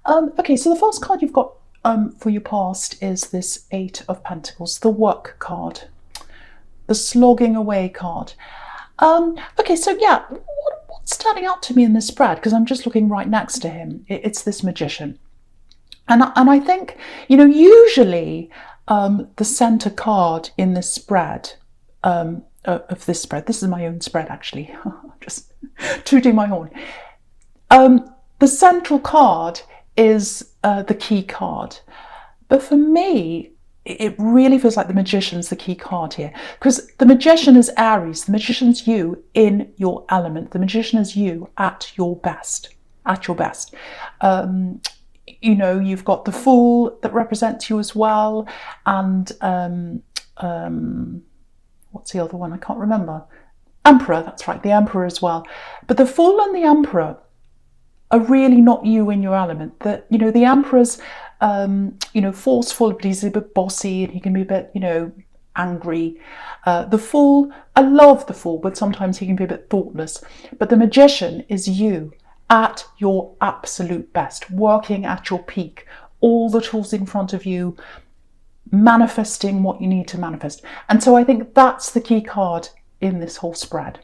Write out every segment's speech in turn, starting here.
Okay, so the first card you've got for your past is this Eight of Pentacles, the work card, the slogging away card. Okay, so yeah, what's standing out to me in this spread, because I'm just looking right next to him, it's this Magician. And I think, usually the center card in this spread, of this spread, this is my own spread actually, just tooting my horn. The central card is the key card. But for me, it really feels like the Magician's the key card here, because the Magician is Aries. The Magician's you in your element. The Magician is you at your best. At your best. You've got the Fool that represents you as well, and what's the other one? I can't remember. Emperor, that's right, the Emperor as well. But the Fool and the Emperor are really not you in your element. The Emperor's forceful, but he's a bit bossy and he can be a bit, angry. The Fool, I love the Fool, but sometimes he can be a bit thoughtless. But the Magician is you at your absolute best, working at your peak, all the tools in front of you, manifesting what you need to manifest. And so I think that's the key card in this whole spread.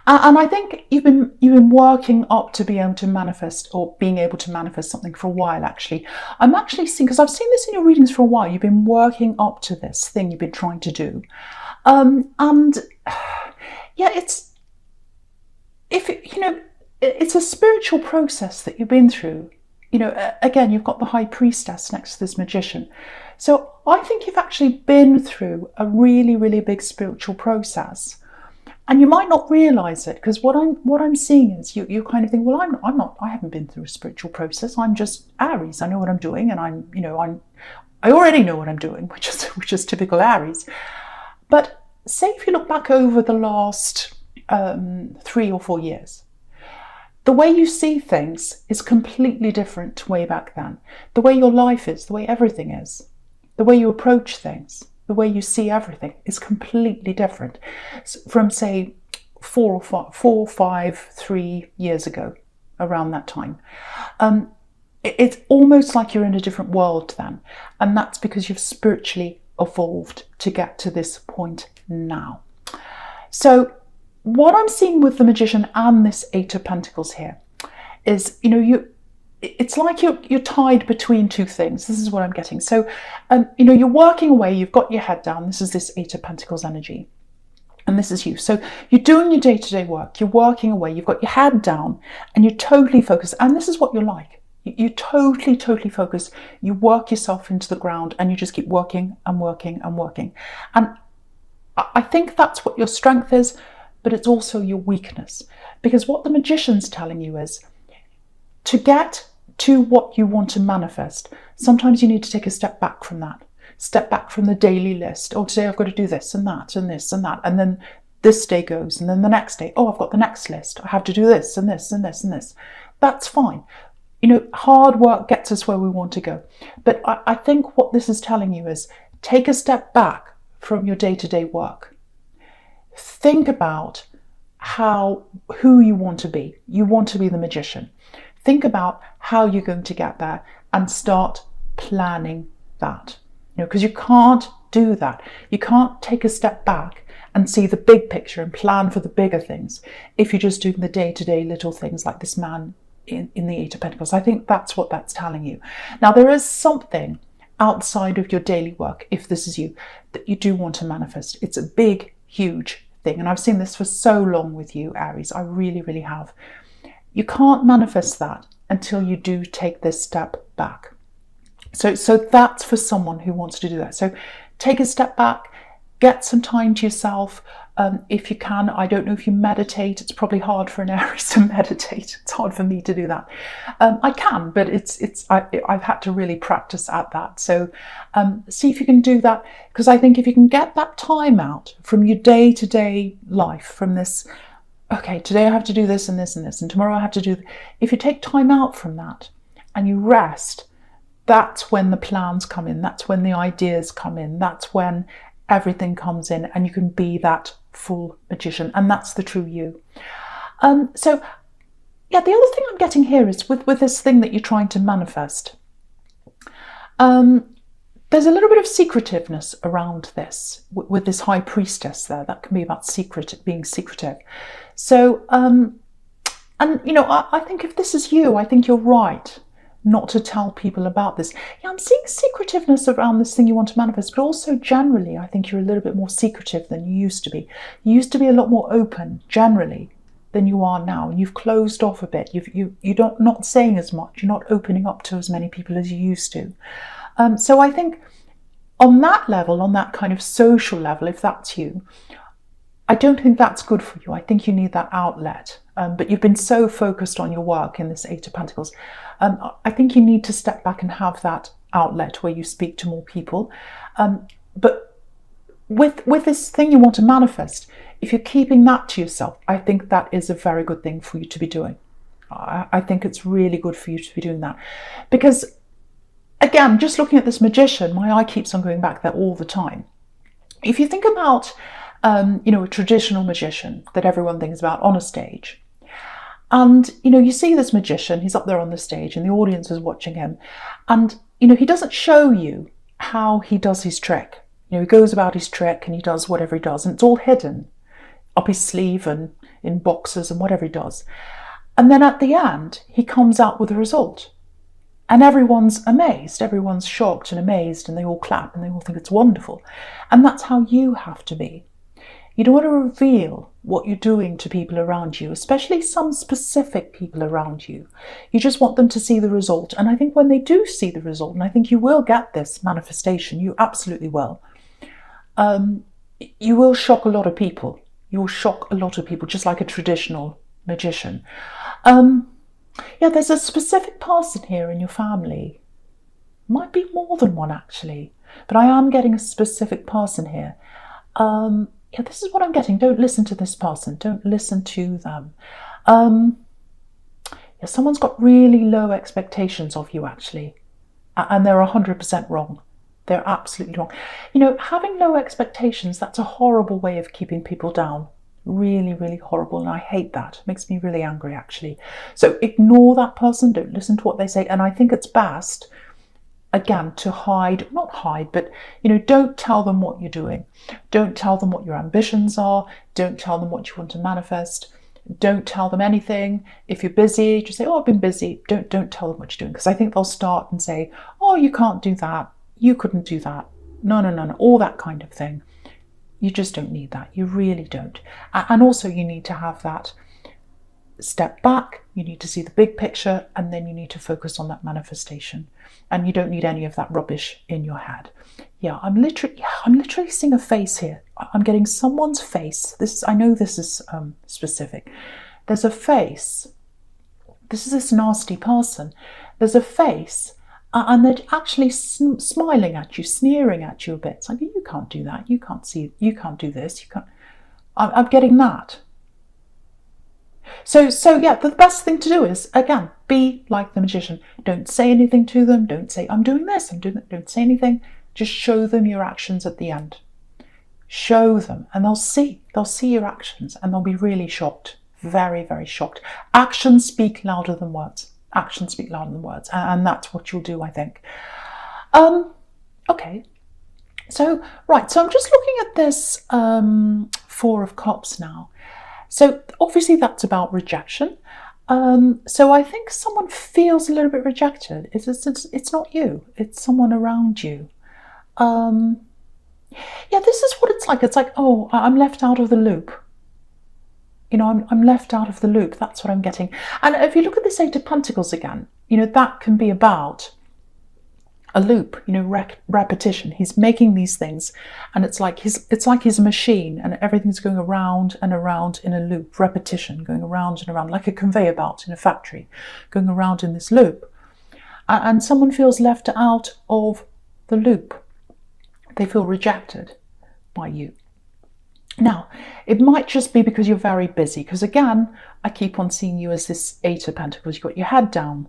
And I think you've been working up to be able to manifest, or being able to manifest something for a while, actually. I'm actually seeing, because I've seen this in your readings for a while, you've been working up to this thing you've been trying to do. And yeah, it's a spiritual process that you've been through. Again, you've got the High Priestess next to this Magician. So I think you've actually been through a really, really big spiritual process. And you might not realize it, because what I'm seeing is you kind of think, well, I haven't been through a spiritual process. I'm just Aries. I know what I'm doing, and I already know what I'm doing, which is typical Aries. But say if you look back over the last 3 or 4 years, the way you see things is completely different to way back then. The way your life is, the way everything is, the way you approach things, the way you see everything is completely different from, say, 4, 5, 3 years ago, around that time. It's almost like you're in a different world then. And that's because you've spiritually evolved to get to this point now. So what I'm seeing with the Magician and this Eight of Pentacles here is, it's like you're tied between two things. This is what I'm getting. So, you're working away, you've got your head down. This is this Eight of Pentacles energy. And this is you. So you're doing your day-to-day work, you're working away, you've got your head down, and you're totally focused. And this is what you're like. You totally, totally focus. You work yourself into the ground, and you just keep working and working and working. And I think that's what your strength is, but it's also your weakness. Because what the Magician's telling you is, to get to what you want to manifest, sometimes you need to take a step back from that. Step back from the daily list. Oh, today I've got to do this and that and this and that. And then this day goes. And then the next day, oh, I've got the next list. I have to do this and this and this and this. That's fine. Hard work gets us where we want to go. But I think what this is telling you is, take a step back from your day-to-day work. Think about who you want to be. You want to be the Magician. Think about how you're going to get there and start planning that. Because you can't do that. You can't take a step back and see the big picture and plan for the bigger things if you're just doing the day-to-day little things like this man in the Eight of Pentacles. I think that's what that's telling you. Now, there is something outside of your daily work, if this is you, that you do want to manifest. It's a big, huge thing. And I've seen this for so long with you, Aries. I really, really have. You can't manifest that until you do take this step back. So that's for someone who wants to do that. So take a step back, get some time to yourself. If you can, I don't know if you meditate. It's probably hard for an Aries to meditate. It's hard for me to do that. I can, but I've had to really practice at that. So see if you can do that, because I think if you can get that time out from your day-to-day life, from this, okay, today I have to do this and this and this, and tomorrow I have to do. If you take time out from that and you rest, that's when the plans come in. That's when the ideas come in. That's when everything comes in, and you can be that full Magician, and that's the true you. So yeah, the other thing I'm getting here is with this thing that you're trying to manifest. There's a little bit of secretiveness around this with this high priestess there. That can be about being secretive. So, and you know, I think if this is you, I think you're right not to tell people about this. Yeah, I'm seeing secretiveness around this thing you want to manifest, but also generally, I think you're a little bit more secretive than you used to be. You used to be a lot more open generally than you are now, and you've closed off a bit. You're not saying as much. You're not opening up to as many people as you used to. So I think on that level, on that kind of social level, if that's you, I don't think that's good for you. I think you need that outlet. But you've been so focused on your work in this Eight of Pentacles. I think you need to step back and have that outlet where you speak to more people. But with this thing you want to manifest, if you're keeping that to yourself, I think that is a very good thing for you to be doing. I think it's really good for you to be doing that. Because, again, just looking at this magician, my eye keeps on going back there all the time. If you think about you know, a traditional magician that everyone thinks about on a stage. And, you know, you see this magician, he's up there on the stage and the audience is watching him. And, you know, he doesn't show you how he does his trick. You know, he goes about his trick and he does whatever he does, and it's all hidden up his sleeve and in boxes and whatever he does. And then at the end, he comes out with a result. And everyone's amazed, everyone's shocked and amazed, and they all clap and they all think it's wonderful. And that's how you have to be. You don't want to reveal what you're doing to people around you, especially some specific people around you. You just want them to see the result. And I think when they do see the result, and I think you will get this manifestation, you absolutely will, you will shock a lot of people. You will shock a lot of people, just like a traditional magician. Yeah, there's a specific person here in your family. Might be more than one, actually. But I am getting a specific person here. Yeah, this is what I'm getting. Don't listen to this person. Don't listen to them. Yeah, someone's got really low expectations of you, actually. And they're 100% wrong. They're absolutely wrong. You know, having low expectations, that's a horrible way of keeping people down. Really, really horrible. And I hate that. It makes me really angry, actually. So ignore that person. Don't listen to what they say. And I think it's best, again, to not hide, but, you know, don't tell them what you're doing. Don't tell them what your ambitions are. Don't tell them what you want to manifest. Don't tell them anything. If you're busy, just say, oh, I've been busy. Don't tell them what you're doing, because I think they'll start and say, oh, you can't do that. You couldn't do that. No, all that kind of thing. You just don't need that. You really don't. And also you need to have that step back. You need to see the big picture, and then you need to focus on that manifestation. And you don't need any of that rubbish in your head. Yeah, I'm literally seeing a face here. I'm getting someone's face. I know this is specific. There's a face. This is this nasty person. There's a face. And they're actually smiling at you, sneering at you a bit. It's like, you can't do that. You can't do this. You can't. I'm getting that. So yeah, the best thing to do is, again, be like the magician. Don't say anything to them. Don't say, I'm doing this, I'm doing that. Don't say anything. Just show them your actions at the end. Show them, and they'll see your actions, and they'll be really shocked. Very, very shocked. Actions speak louder than words. Actions speak louder than words, and that's what you'll do, I think. Okay, so right, so I'm just looking at this Four of Cups now. So obviously that's about rejection. So I think someone feels a little bit rejected. It's not you, it's someone around you. Yeah, this is what it's like. It's like, oh, I'm left out of the loop. You know, I'm left out of the loop. That's what I'm getting. And if you look at this Eight of Pentacles again, you know, that can be about a loop, you know, repetition. He's making these things, and it's like he's a machine, and everything's going around and around in a loop, repetition, going around and around, like a conveyor belt in a factory, going around in this loop. And someone feels left out of the loop. They feel rejected by you. Now, it might just be because you're very busy, because again, I keep on seeing you as this Eight of Pentacles. You've got your head down.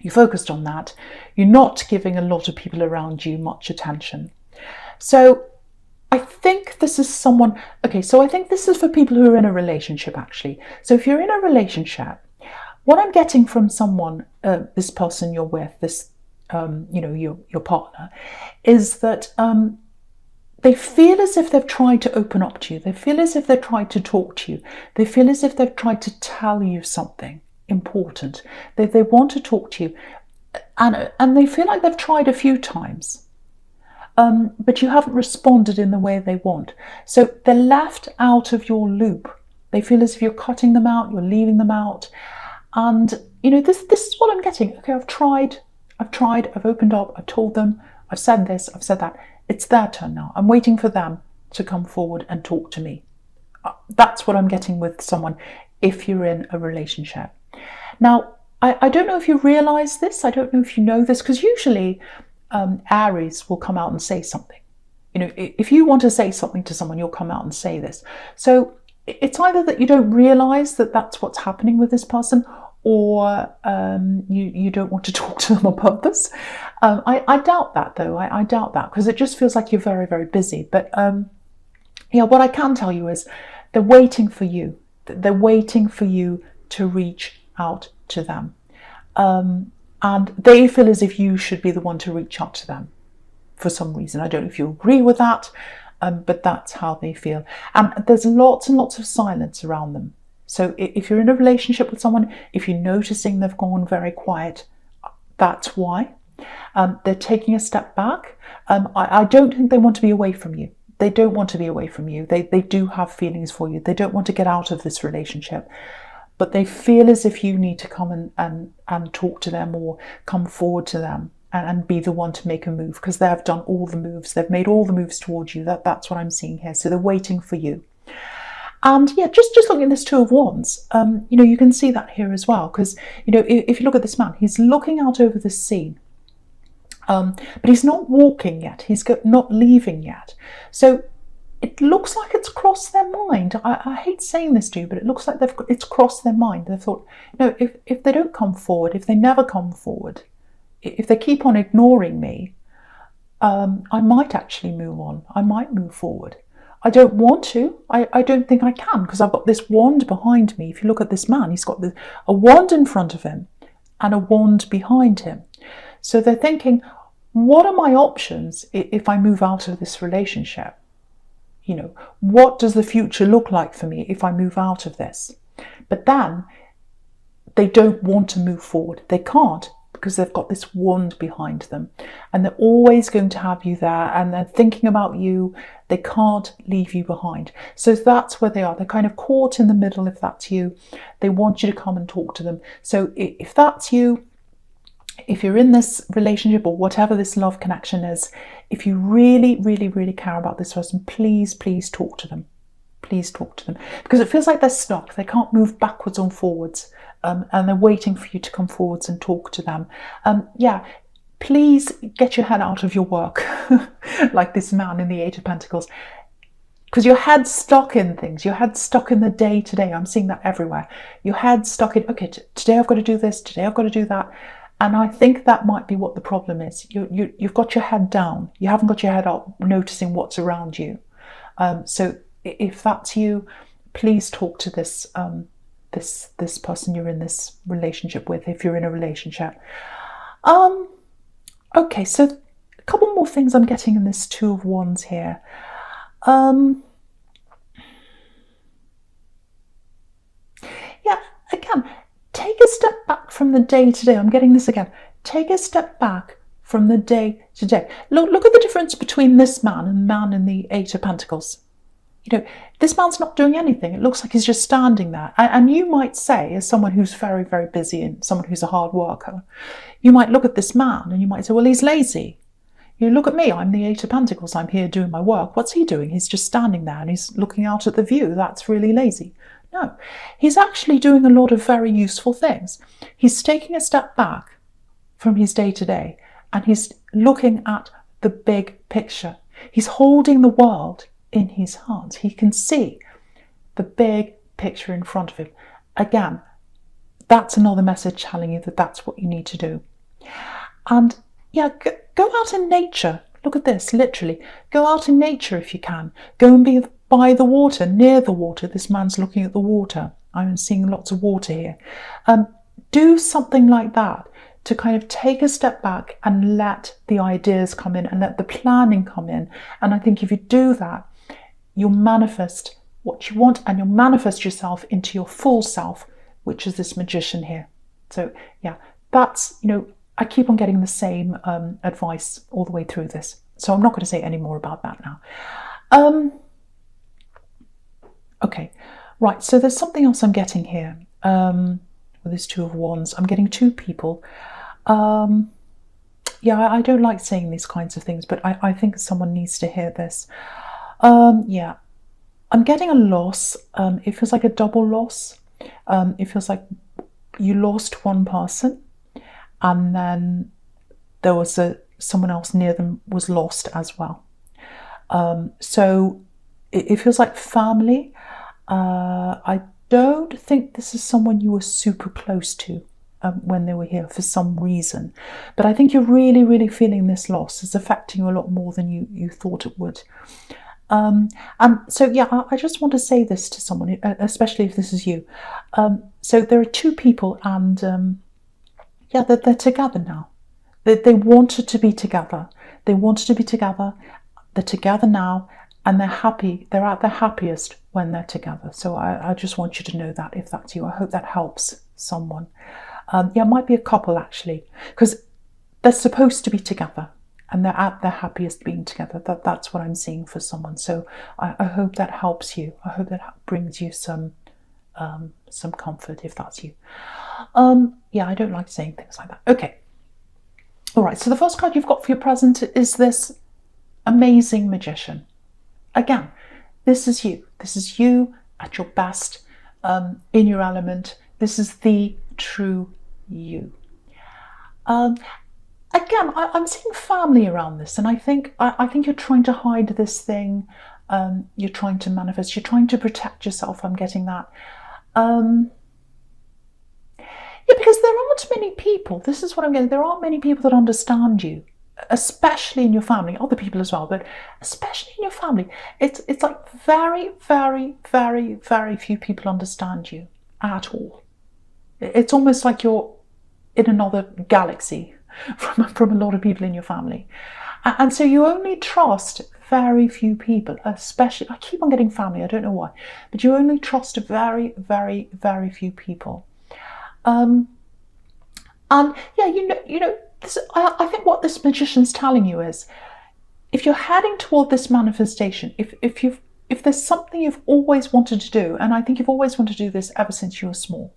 You're focused on that. You're not giving a lot of people around you much attention. So I think this is someone, okay, so I think this is for people who are in a relationship, actually. So if you're in a relationship, What I'm getting from someone, this person you're with, this, your partner, is that they feel as if they've tried to open up to you. They feel as if they've tried to talk to you. They feel as if they've tried to tell you something important. They want to talk to you. And they feel like they've tried a few times, but you haven't responded in the way they want. So they're left out of your loop. They feel as if you're cutting them out, you're leaving them out. And, this is what I'm getting. Okay, I've tried, I've opened up, I've told them, I've said this, I've said that. It's their turn now. I'm waiting for them to come forward and talk to me. That's what I'm getting with someone if you're in a relationship. Now, I don't know if you realise this. I don't know if you know this, because usually Aries will come out and say something. If you want to say something to someone, you'll come out and say this. So it's either that you don't realise that that's what's happening with this person, or you don't want to talk to them on purpose. I doubt that, though. I doubt that, because it just feels like you're very, very busy. But what I can tell you is they're waiting for you. They're waiting for you to reach out to them. And they feel as if you should be the one to reach out to them for some reason. I don't know if you agree with that, but that's how they feel. And there's lots and lots of silence around them. So if you're in a relationship with someone, if you're noticing they've gone very quiet, that's why. They're taking a step back. I don't think they want to be away from you. They don't want to be away from you. They do have feelings for you. They don't want to get out of this relationship. But they feel as if you need to come and talk to them, or come forward to them and be the one to make a move, because they've done all the moves. They've made all the moves towards you. That's what I'm seeing here. So they're waiting for you. And just looking at this Two of Wands, you can see that here as well, because, if you look at this man, he's looking out over the sea, but he's not walking yet. He's not leaving yet. So it looks like it's crossed their mind. I hate saying this to you, but it looks like it's crossed their mind. They've thought, if they don't come forward, if they never come forward, if they keep on ignoring me, I might actually move on. I might move forward. I don't want to. I don't think I can, because I've got this wand behind me. If you look at this man, he's got a wand in front of him and a wand behind him. So they're thinking, what are my options if I move out of this relationship? What does the future look like for me if I move out of this? But then they don't want to move forward. They can't, because they've got this wand behind them, and they're always going to have you there, and they're thinking about you. They can't leave you behind. So that's where they are. They're kind of caught in the middle. If that's you, they want you to come and talk to them. So if that's you, if you're in this relationship, or whatever this love connection is, if you really, really, really care about this person, please, please talk to them. Please talk to them, because it feels like they're stuck. They can't move backwards or forwards, and they're waiting for you to come forwards and talk to them. Please get your head out of your work, like this man in the Eight of Pentacles, because your head's stuck in things. Your head's stuck in the day to day. I'm seeing that everywhere. Your head's stuck in, okay, today I've got to do this, today I've got to do that. And I think that might be what the problem is. You've got your head down. You haven't got your head up, noticing what's around you. So if that's you, please talk to this this person you're in this relationship with, if you're in a relationship. Okay, so a couple more things I'm getting in this Two of Wands here. Again, take a step back from the day to day. I'm getting this again. Take a step back from the day to day. Look at the difference between this man and the man in the Eight of Pentacles. This man's not doing anything. It looks like he's just standing there. And you might say, as someone who's very, very busy and someone who's a hard worker, you might look at this man and you might say, well, he's lazy. Look at me. I'm the Eight of Pentacles. I'm here doing my work. What's he doing? He's just standing there and he's looking out at the view. That's really lazy. No, he's actually doing a lot of very useful things. He's taking a step back from his day to day, and he's looking at the big picture. He's holding the world in his hands. He can see the big picture in front of him. Again, that's another message telling you that that's what you need to do. And go out in nature. Look at this, literally. Go out in nature if you can. Go and be by the water, near the water. This man's looking at the water. I'm seeing lots of water here. do something like that to kind of take a step back and let the ideas come in and let the planning come in. And I think if you do that, you'll manifest what you want and you'll manifest yourself into your full self, which is this magician here. So yeah, that's, I keep on getting the same advice all the way through this. So I'm not going to say any more about that now. Okay, right, so there's something else I'm getting here. With this Two of Wands, I'm getting two people. Yeah, I don't like saying these kinds of things, but I think someone needs to hear this. Yeah, I'm getting a loss. It feels like a double loss. It feels like you lost one person and then there was someone else near them was lost as well. So it feels like family. I don't think this is someone you were super close to when they were here for some reason. But I think you're really, really feeling this loss. It's affecting you a lot more than you thought it would. And so, yeah, I just want to say this to someone, especially if this is you. So there are two people and, yeah, they're together now. They wanted to be together. They wanted to be together. They're together now and they're happy. They're at their happiest when they're together. So I just want you to know that if that's you. I hope that helps someone. Yeah, it might be a couple actually, because they're supposed to be together and they're at their happiest being together. That's what I'm seeing for someone. So I hope that helps you. I hope that brings you some comfort if that's you. Yeah, I don't like saying things like that. Okay. All right, so the first card you've got for your present is this amazing magician. Again, this is you. This is you at your best, in your element. This is the true you. Again, I'm seeing family around this, and I think you're trying to hide this thing. You're trying to manifest. You're trying to protect yourself. I'm getting that. Yeah, because there aren't many people. This is what I'm getting. There aren't many people that understand you, especially in your family. Other people as well, but especially in your family. It's like very, very, very, very few people understand you at all. It's almost like you're in another galaxy from a lot of people in your family. And so you only trust very few people, especially, I keep on getting family, I don't know why, but you only trust very, very, very few people. And yeah, this, I think what this magician's telling you is, if you're heading toward this manifestation, if there's something you've always wanted to do, and I think you've always wanted to do this ever since you were small,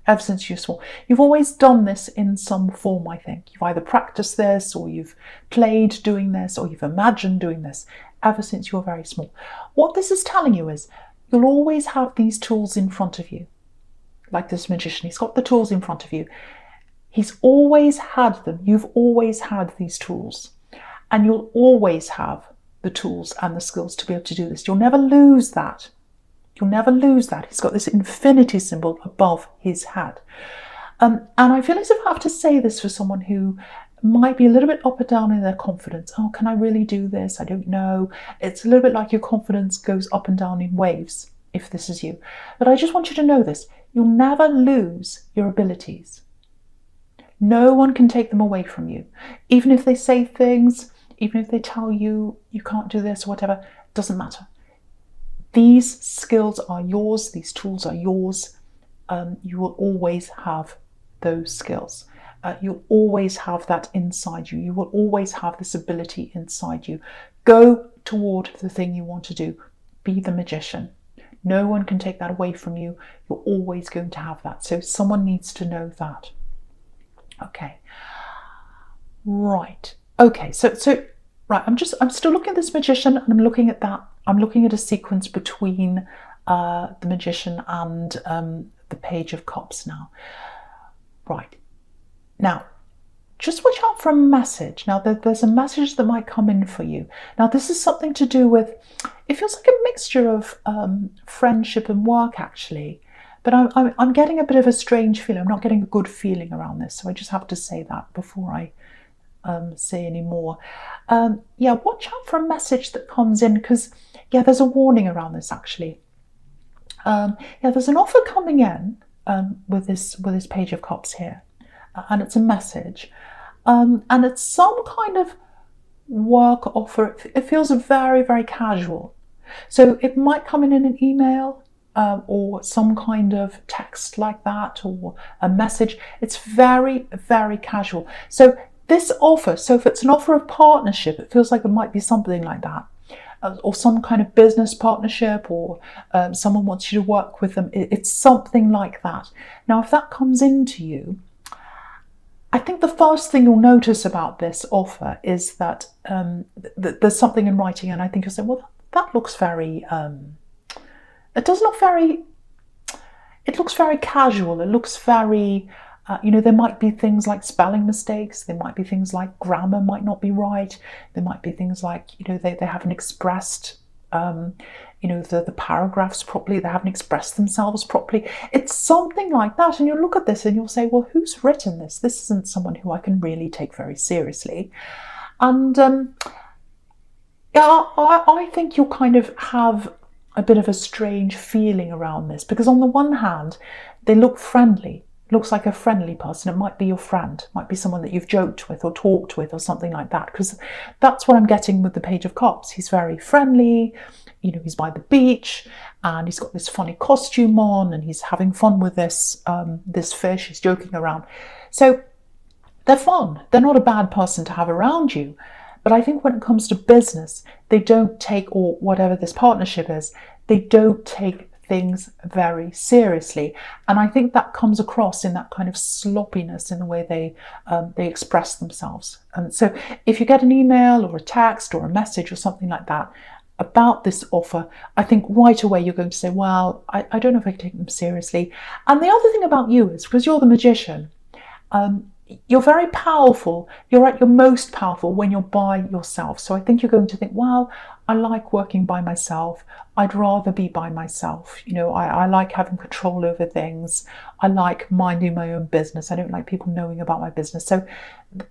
you've always done this in some form, I think. You've either practiced this, or you've played doing this, or you've imagined doing this ever since you were very small. What this is telling you is, you'll always have these tools in front of you. Like this magician, he's got the tools in front of you. He's always had them. You've always had these tools. And you'll always have the tools and the skills to be able to do this. You'll never lose that. You'll never lose that. He's got this infinity symbol above his head. And I feel as if I have to say this for someone who might be a little bit up and down in their confidence. Oh, can I really do this? I don't know. It's a little bit like your confidence goes up and down in waves, if this is you. But I just want you to know this. You'll never lose your abilities. No one can take them away from you. Even if they say things, even if they tell you you can't do this or whatever, it doesn't matter. These skills are yours. These tools are yours. You will always have those skills. You'll always have that inside you. You will always have this ability inside you. Go toward the thing you want to do. Be the magician. No one can take that away from you. You're always going to have that. So someone needs to know that. Okay. Right. Okay. So right. I'm still looking at this magician, and I'm looking at that. I'm looking at a sequence between the magician and the Page of Cups now. Right. Now, just watch out for a message. Now, there's a message that might come in for you. Now, this is something to do with, it feels like a mixture of friendship and work, actually. But I'm getting a bit of a strange feeling. I'm not getting a good feeling around this. So I just have to say that before I say any more. Yeah, watch out for a message that comes in, because, yeah, there's a warning around this, actually. Yeah, there's an offer coming in. with this Page of Cups here, and it's a message, and it's some kind of work offer. It feels very, very casual. So it might come in an email, or some kind of text like that, or a message. It's very, very casual. So this offer, so if it's an offer of partnership, it feels like it might be something like that. Or some kind of business partnership, or someone wants you to work with them. It's something like that. Now, if that comes into you, I think the first thing you'll notice about this offer is that there's something in writing, and I think you'll say, well, that looks very, it does look very, it looks very casual. It looks very, there might be things like spelling mistakes. There might be things like grammar might not be right. There might be things like, they haven't expressed, the paragraphs properly. They haven't expressed themselves properly. It's something like that. And you'll look at this and you'll say, well, who's written this? This isn't someone who I can really take very seriously. And I think you'll kind of have a bit of a strange feeling around this, because on the one hand, they look friendly. Looks like a friendly person. It might be your friend, might be someone that you've joked with or talked with or something like that, because that's what I'm getting with the Page of Cups. He's very friendly, he's by the beach and he's got this funny costume on and he's having fun with this fish. He's joking around. So they're fun. They're not a bad person to have around you. But I think when it comes to business, they don't take, or whatever this partnership is, they don't take things very seriously. And I think that comes across in that kind of sloppiness in the way they express themselves. And so if you get an email or a text or a message or something like that about this offer, I think right away you're going to say, well, I don't know if I can take them seriously. And the other thing about you is, because you're the magician, you're very powerful. You're at your most powerful when you're by yourself. So I think you're going to think, well, I like working by myself. I'd rather be by myself. I like having control over things. I like minding my own business. I don't like people knowing about my business. So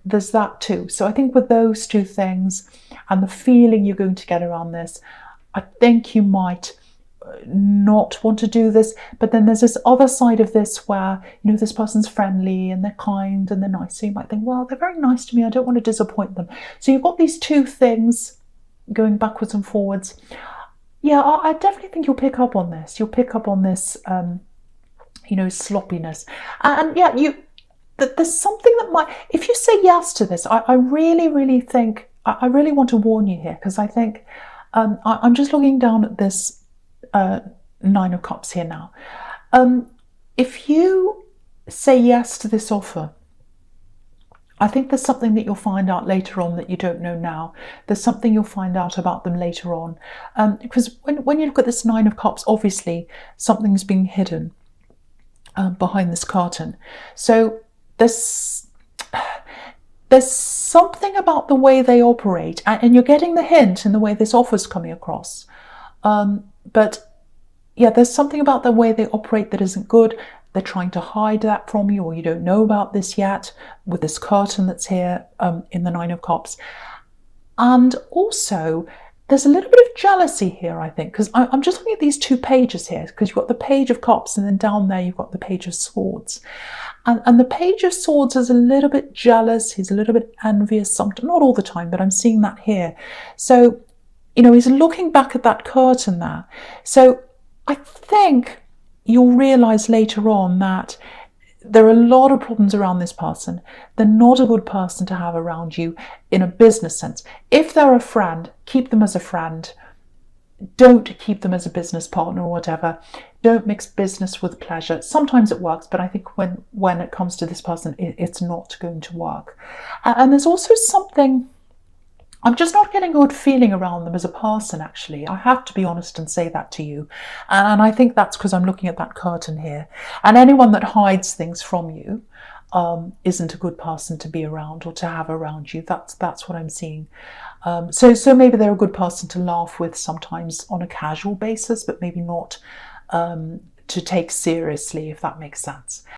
there's that too. So I think with those two things and the feeling you're going to get around this, I think you might not want to do this. But then there's this other side of this where this person's friendly and they're kind and they're nice, so you might think, well, they're very nice to me, I don't want to disappoint them. So you've got these two things going backwards and forwards. Yeah, I definitely think you'll pick up on this. You'll pick up on this sloppiness. And yeah, there's something that might, if you say yes to this, I really, really think, I really want to warn you here, because I think I'm just looking down at this Nine of Cups here now. If you say yes to this offer, I think there's something that you'll find out later on that you don't know now. There's something you'll find out about them later on. Because when you look at this Nine of Cups, obviously something's being hidden behind this curtain. So there's something about the way they operate, and you're getting the hint in the way this offer's coming across. But yeah, there's something about the way they operate that isn't good. They're trying to hide that from you, or you don't know about this yet with this curtain that's here in the Nine of Cups. And also, there's a little bit of jealousy here, I think, because I'm just looking at these two pages here, because you've got the Page of Cups and then down there you've got the Page of Swords. And the Page of Swords is a little bit jealous. He's a little bit envious, sometimes, not all the time, but I'm seeing that here. So, he's looking back at that curtain there. So I think you'll realise later on that there are a lot of problems around this person. They're not a good person to have around you in a business sense. If they're a friend, keep them as a friend. Don't keep them as a business partner or whatever. Don't mix business with pleasure. Sometimes it works, but I think when it comes to this person, it's not going to work. And there's also something, I'm just not getting a good feeling around them as a person, actually. I have to be honest and say that to you. And I think that's because I'm looking at that curtain here. And anyone that hides things from you isn't a good person to be around or to have around you. That's what I'm seeing. So maybe they're a good person to laugh with sometimes on a casual basis, but maybe not to take seriously, if that makes sense.